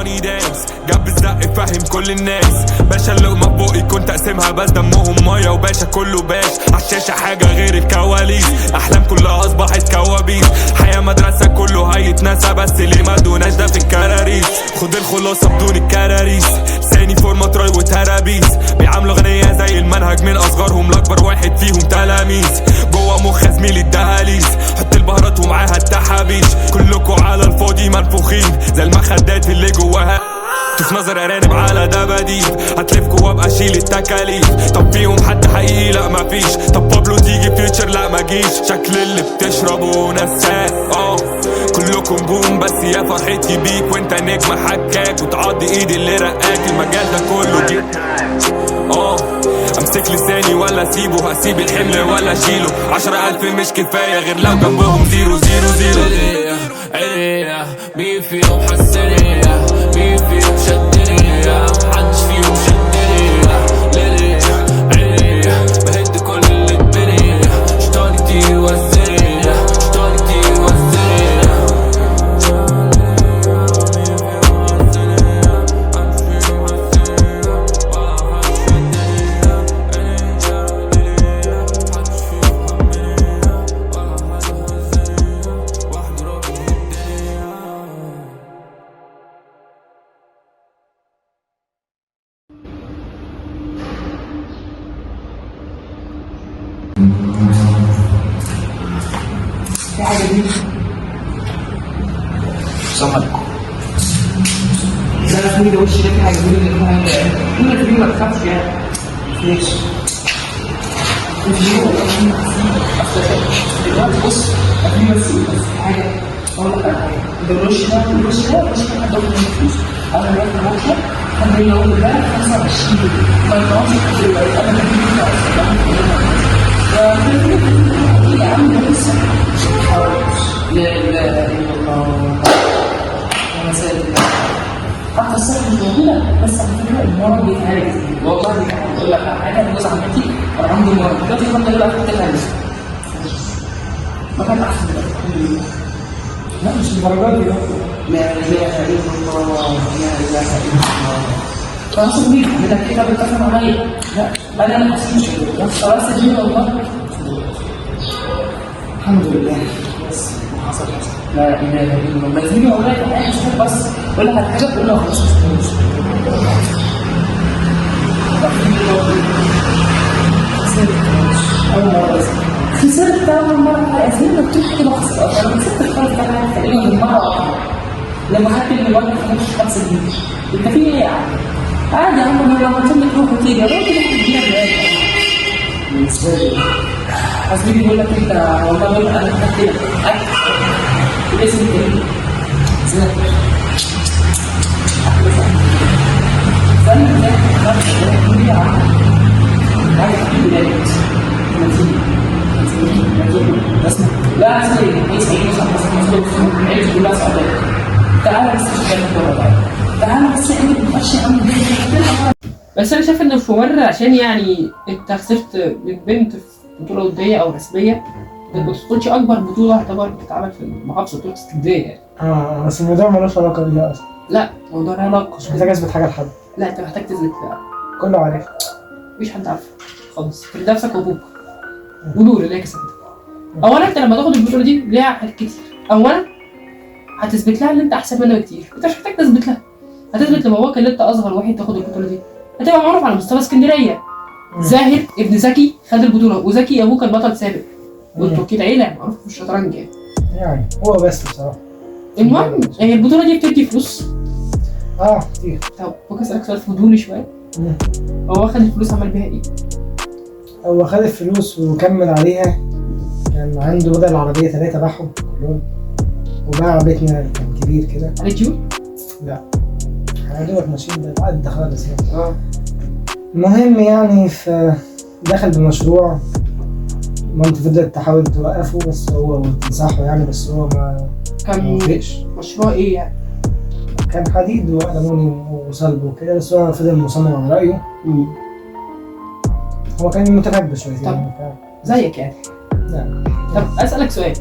ماني دانس جاب الزق فاهم كل الناس باشا اللقمة بقي كنت اقسمها بس دمهم مية وباشا كله باش عالشاشة حاجة غير الكواليس احلام كلها اصبحت كوابيس حياة مدرسة كله هيتنسى بس ليه ما دوناش ده في الكراريس خد الخلاصة بدون الكراريس ثاني فورمة تراي وترابيس بيعاملوا غنية زي المنهج من اصغرهم لاكبر واحد فيهم تلاميذ جوه مخ زميلي الدهاليز حط البهارات ومعاها التحابيش كلكوا على الفاضي منفوخين زي المخدات اللي جواها في نظر ارانب على دباديب هتلفكوا وابقى اشيل التكاليف طب فيهم حد حقيقي لا مفيش طب بابلو تيجي فيوتشر لا مجيش شكل اللي بتشربه نساك كلكم بوم بس يا فرحتي بيك وانت نجم حكاك وتعضي ايدي اللي رقاك المجال ده كله جيب امسك لساني ولا اسيبه هسيب الحمل ولا اشيله 10,000 مش كفايه غير لو جنبهم 000 عينيا مين فيهم حسنية مين فيهم شدنية محدش فيهم شدنية ليلي عينيا بهد كل اللي اتبني شطاني كتير وزنية شطاني كتير وزنية في حاجة دي السلام عليكم ازاي يا ده وشي ده في حاجة دي اللي انت ما تخافش يعني ليش؟ دلوقتي بص في بس حاجة اقول لك على حاجة ده الوش ده حد اول من الفلوس انا دلوقتي بكره حد يقول لي ده 25 ما ينفعش انا بدي يا عم ده لسه لا اله الا الله انا سالت حتى الصحة مش موجودة بس على فكرة المرض بيتعالج والله دي كانت بتقول لك حاجة أنا جوز عمتي كان عنده مرض دلوقتي الحمد لله بتتعالج ما كان أحسن دلوقتي لا مش الدرجات دي لا اله الا الله لا اله الا الله خلاص بيك بدك كده بتفهم عليا لا انا حاسس كده بس خلاص دي والله الحمد لله بس حصل لا اله الا الله لازم اقول لك حاجه بس اقول لك حاجه تقول لها خلاص مش خسرت أول مرة عايزين نكتب كده خسرت أنا خسرت خالص أنا تقريبا مرة واحدة لما خدت من الوقت خدت 5 جنيه أنت في إيه يعني؟ عادي يا عم لما قلت لك روح وتيجي روح تديها بجد إزاي؟ أصل بيقول لك أنت والله بقول أنا خدت لك أكل اسم إيه؟ إزاي؟ استنى إزاي؟ يا عم عايز تجيب بلاد لا أسلي يسعي مثلا عيش كلها صعبة تعالى بس تعالى بس انت بتمشي عم بس انا شايف ان الحوار عشان يعني انت خسرت من بنت في بطوله وديه او رسميه ما بتدخلش اكبر بطوله تعتبر بتتعمل في المحافظه بطوله اسكندريه يعني بس الموضوع ملوش علاقه بيها اصلا لا الموضوع له علاقه مش محتاج اثبت حاجه لحد لا انت محتاج تثبت كله عارف مفيش حد عارفه خالص في نفسك وابوك ونور اللي هي كسبت اولا انت لما تاخد البطوله دي ليها حاجات كتير اولا هتثبت لها ان انت احسن منها بكتير انت مش محتاج تثبت لها هتثبت لباباك ان انت اصغر واحد تاخد البطوله دي هتبقى معروف على مستوى اسكندريه زاهر ابن زكي خد البطوله وزكي ابوه كان بطل سابق وانتوا اكيد عيله معروف في الشطرنج يعني هو بس بصراحه المهم هي البطوله دي بتدي فلوس كتير طب ممكن اسالك سؤال فضولي شويه هو خد الفلوس عمل بيها ايه؟ هو خد الفلوس وكمل عليها كان عنده بدل العربية 3 باعهم كلهم وباع بيتنا كان كبير كده على جيول؟ لا دوت ماشيين بعد خالص يعني المهم يعني دخل بمشروع مامتي فضلت تحاول توقفه بس هو تنصحه يعني بس هو ما وافقش مشروع ايه يعني؟ كان حديد وألمونيوم وصلب وكده بس هو فضل مصمم على رأيه هو كان متكبر شويتين طب زيك يعني لا طب اسالك سؤال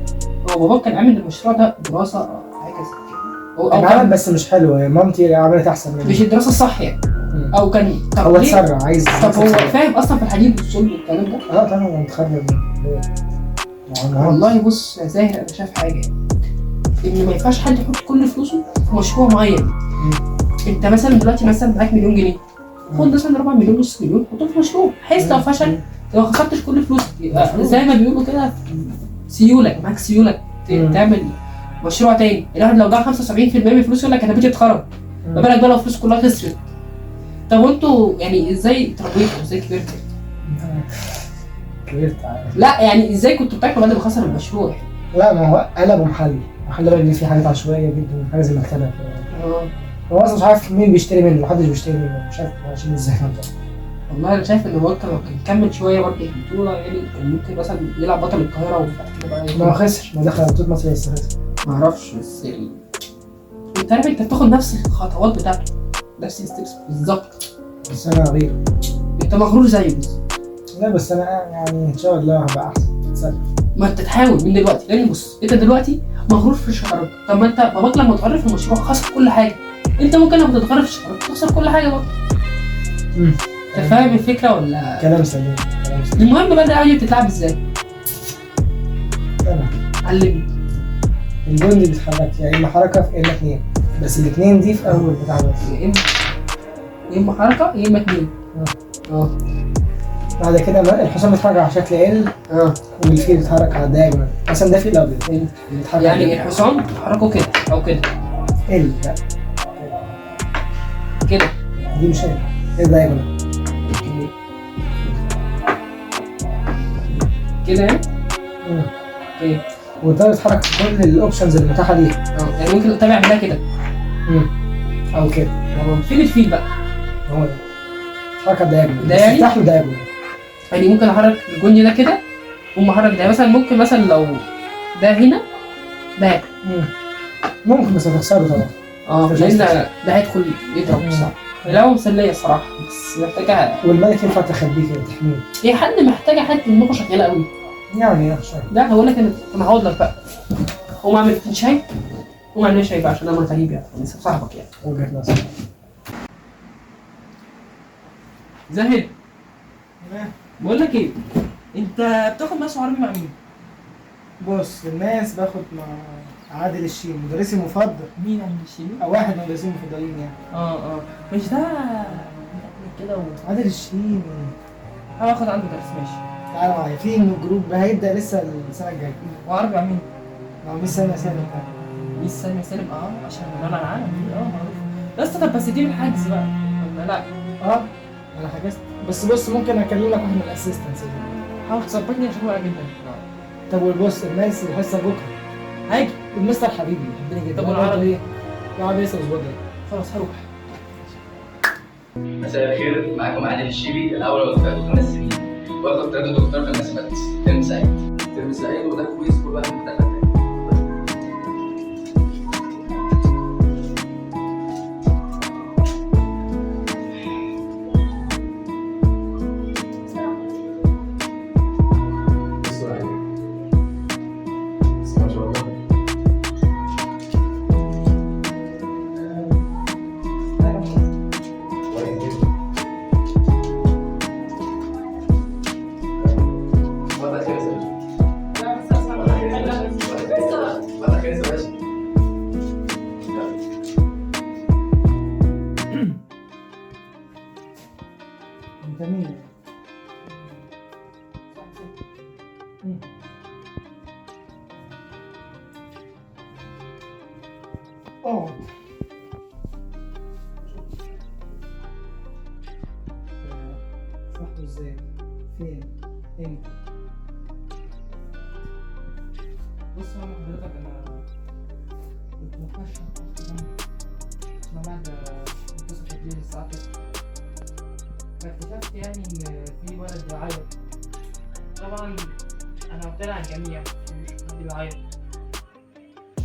هو باباك كان عامل المشروع ده دراسه حاجه زي كده او عمل كان بس مش حلو، هي مامتي عملت احسن مني. مش الدراسه الصح يعني، مم. او كان طب هو ليه؟ اتسرع عايز. طب هو فاهم اصلا في الحديد والصلب والكلام ده؟ اه طبعا هو متخرج والله بص يا زاهر انا شايف حاجه ان ما ينفعش حد يحط كل فلوسه في مشروع معين. انت مثلا دلوقتي مثلا معاك مليون جنيه، خد مثلا 4 مليون نص مليون حطهم في مشروع، بحيث لو فشل لو ما خسرتش كل فلوسك يبقى زي ما بيقولوا كده سيولك معاك سيولك تعمل مشروع تاني. الواحد لو ضاع 75% من فلوسه يقول لك انا بيتي اتخرب، ما بالك بقى لو فلوس كلها خسرت. طب وانتوا يعني ازاي اتربيتوا، ازاي كبرتوا؟ كبرت. لا يعني ازاي كنتوا بتاكلوا بعد ما خسر المشروع؟ لا ما هو قلبه محل بقى اللي فيه حاجات عشوائيه جدا، حاجه زي مكتبه كده. هو اصلا مش عارف مين بيشتري منه، محدش بيشتري منه، مش عارف عشان ازاي ده. والله انا شايف ان هو كان لو كان كمل شويه برضه في البطوله يعني كان ممكن مثلا يلعب بطل القاهره وبعد كده بقى ما هو خسر، ما دخل بطوله مصر لسه خسر. ما اعرفش بس يعني انت عارف انت بتاخد نفس الخطوات بتاعته، نفس الستبس بالظبط، بس انا غير. انت مغرور زيه بالظبط. لا بس انا يعني ان شاء الله هبقى احسن. تصدق ما انت تحاول من دلوقتي، لان بص انت دلوقتي مغرور في الشطرنج. طب ما انت باباك لما اتغرف في المشروع خسر كل حاجه، انت ممكن لما تتغرف في الشطرنج تخسر كل حاجه برضه. انت فاهم الفكره ولا؟ كلام سليم، كلام سليم. المهم بقى اللعبه دي بتتلعب ازاي؟ تمام. علمني. الجندي بيتحرك يا اما حركه في اما اتنين، بس الاتنين دي في اول بتاع بس. يا اما حركه يا اما اتنين. بعد كده بقى الحصان بيتحرك على شكل ال، والفيل بيتحرك على الدايجونال. مثلا ده فيل ابيض بيتحرك يعني الحصان بتحركه كده او كده. ال لا كده دي مش ال، ايه دايجونال كده يعني. اوكي. وده بيتحرك في كل الاوبشنز المتاحه ليه. يعني ممكن تتابع بيها كده او كده. فين الفيل بقى؟ هو ده بيتحرك على الدايجونال، ده يعني؟ تحت الدايجونال. يعني ممكن احرك الجندي ده كده وما احرك ده، مثلا ممكن مثلا لو ده هنا ده ممكن بس هتخسره طبعا. لان ده هيدخل يضرب بصراحه. اللعبه مسليه الصراحه بس محتاجه، والملك ينفع تخبيه كده تحميه. هي حد محتاجه حد دماغه شغاله قوي يعني شويه. لا هقول لك انا هقعد لك بقى. قوم اعمل فين شاي، قوم اعمل شاي بقى عشان انا غريب يعني لسه صاحبك يعني. وجهه نظر. زاهد بقول لك ايه، انت بتاخد ماس عربي مع مين؟ بص الناس باخد مع عادل الشيم، مدرسي المفضل. مين عند الشيمي؟ او واحد من مدرسين المفضلين يعني. مش ده كده عادل الشيم. هاخد عنده درس ماشي. تعالى معايا في من الجروب هيبدا لسه السنه الجايه. وعربي مع مين؟ مع ميس سنه سنه. ميس سامي سالم عشان انا عارف معروف. بس طب بس دي بالحجز بقى ولا لا؟ انا حجزت، بس بص ممكن اكلم لك واحد من الاسيستنتس. حاول تظبطني عشان بقى جدا. طب والبص الناس الحصه بكره هاجي. المستر حبيبي بيحبني جدا. طب والعربي ايه؟ العربي لسه مظبوط. خلاص هروح. مساء الخير، معاكم عادل الشيبي، الاول والثالث 5 سنين، واخد 3 دكتور في المسافات. ترم سعيد. ترم سعيد وده كويس، كل واحد متفق. انت مين؟ صاحبه ازاي؟ فين؟ امتى؟ بص يا عم حضرتك انا كنت بخش ما بعد منتصف الليل الساعة 9 فاكتشفت يعني ان في ولد بيعيط. طبعا انا قلت لها على الجميع مش حد بيعيط،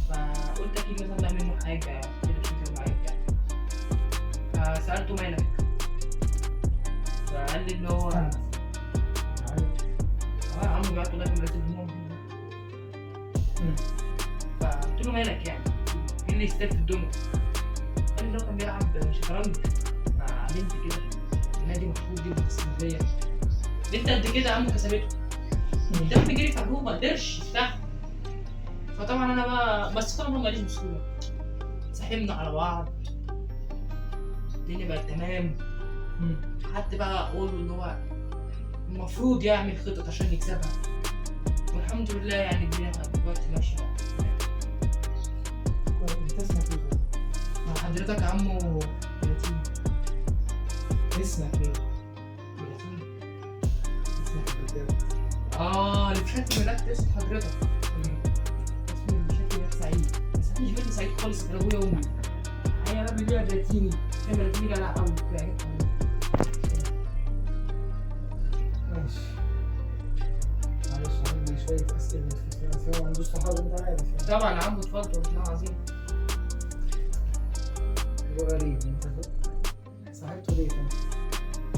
فقلت اكيد مثلا ده منه حاجة كده عشان كده بيعيط يعني. فسألته مالك، فقال لي اللي هو يا عم بيعطوا ده في مرتب المهم. فقلت له مالك يعني، مين اللي يستاهل في الدنيا؟ قال لي اللي هو كان بيلعب شطرنج مع بنت كده في نادي مشهور جدا في اسكندريه. بنت قد كده عمه كسبته. الدم جري في عروه ما قدرش يفتحها. فطبعا انا بقى بس طبعا ماليش بسهوله. سحبنا على بعض. الدنيا بقت تمام. قعدت بقى اقول له ان هو المفروض يعمل خطط عشان يكسبها. والحمد لله يعني الدنيا دلوقتي ماشيه. انت اسمك ايه؟ مع حضرتك يا عمو 30. اسمك ايه؟ 30. اسمك البداية. اللي بشكل ملاك اسم حضرتك. اسمه بشكل ملاك سعيد. بس انا مش بنت سعيد خالص، انا ابويا وامي. هي بقى بيبيع بلاتيني. شايف بلاتيني لا قوي بيعجبك قوي. ماشي. معلش عندي شوية أسئلة في ما عندوش صحاب أنت عارف يعني. طبعا يا عمو اتفضل والله العظيم. هو غريب أنت صاحبته ليه طيب؟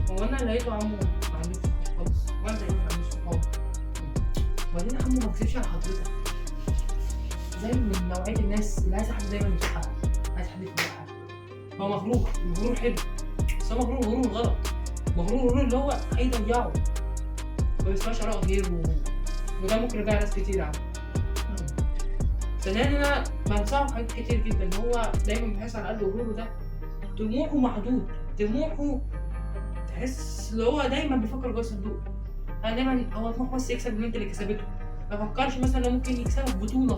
هو انا لقيته عمو ما عندوش صحاب خالص، وانا لقيته ما عندوش صحاب. وبعدين يا عمو ما اكذبش على حضرتك، زي من نوعيه الناس اللي عايزه حد دايما يزقها، عايز حد يفرحها. هو مغرور، المغرور حلو، بس هو غرور غلط. غرور اللي هو هيضيعه، ما بيسمعش آراء غيره، وده ممكن يضيع ناس كتير يا عم. ثانيا انا بنصحه في حاجات كتير جدا، هو دايما بيحس على قد غروره ده طموحه محدود، طموحه تحس اللي هو دايما بيفكر جوه الصندوق. انا دايما هو طموحه بس يكسب البنت اللي كسبته، ما فكرش مثلا لو ممكن يكسبها في بطوله.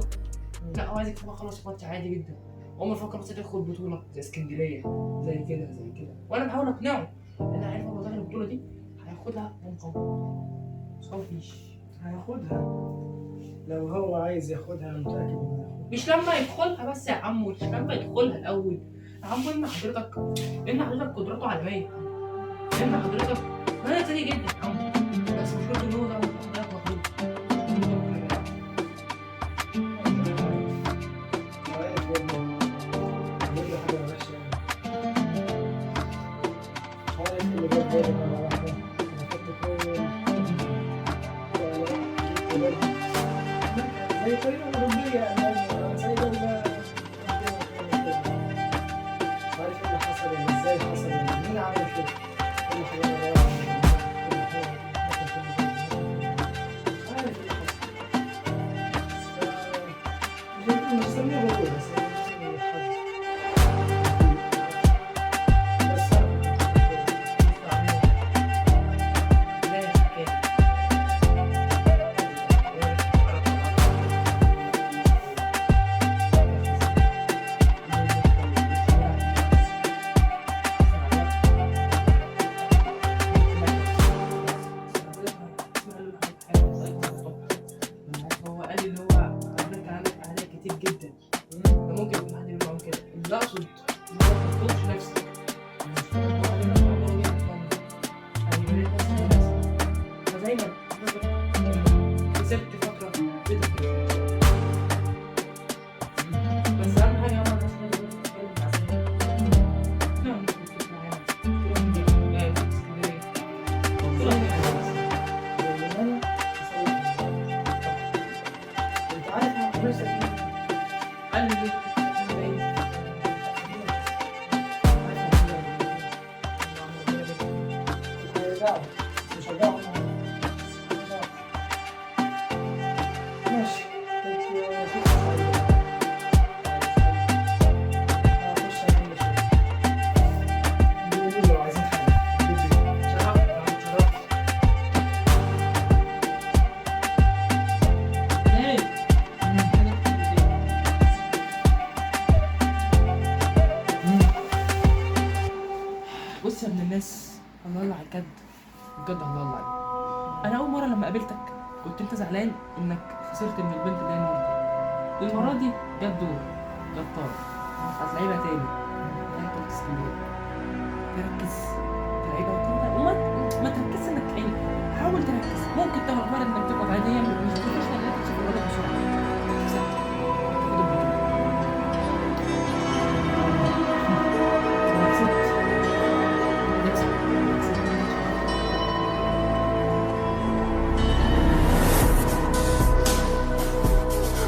لا هو عايز يكسبها خلاص ماتش عادي جدا. عمر فكر بس تدخل بطوله زي اسكندريه زي كده زي كده، وانا بحاول اقنعه ان انا عارف لو دخل البطوله دي هياخدها ومقوم. بس هو مفيش. هياخدها لو هو عايز ياخدها، أنا متأكد إنه هياخدها. مش لما يدخلها بس يا عمو، مش لما يدخلها الاول يا عمو. ان حضرتك قدراته عالميه، ان حضرتك مدى تاني جدا يا عمو. بس مشكلته ان هو ده حضرتك مطلوب. زي طريقة أوروبية زي دولة عارف إيه اللي حصل إزاي حصل مين عمل كده؟ كل حاجة عارف اللي حصل. مش سميه بقول بس بص يا ابن الناس، الله يلا على الجد بجد، الله يلا عليك. انا اول مره لما قابلتك كنت انت زعلان انك خسرت من البنت اللي هي نور دي. المره دي جت دور جت طارق، هتلعبها تاني. انت قلت اسكندريه، تركز تلعبها وما تركزش انك عيني، حاول تركز. ممكن تغلط مرة انك تقعد عادي، هي مش بروفيشنال انك تكسب الولد بسرعه.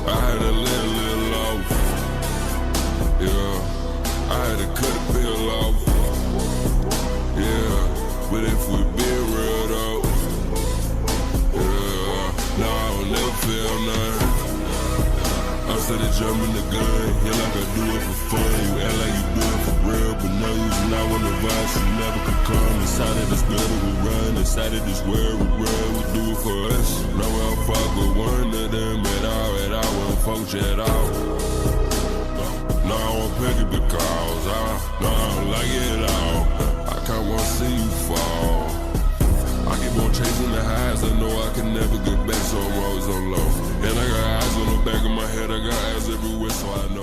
I had a little loaf. instead of jumping the gun. Yeah, like I do it for fun. You act like you do it for real, but no, you not one of us. You never could come inside of this building we run. Inside of this world we run, we do it for us. No, I'll fuck with one of them at all, won't function at all. No, I won't pick it because I don't like it at all. I can't want to see you fall. I keep on chasing the highs, I know I can never get back, so I'm always on low. And I got eyes on the back of my head, I got eyes everywhere, so I know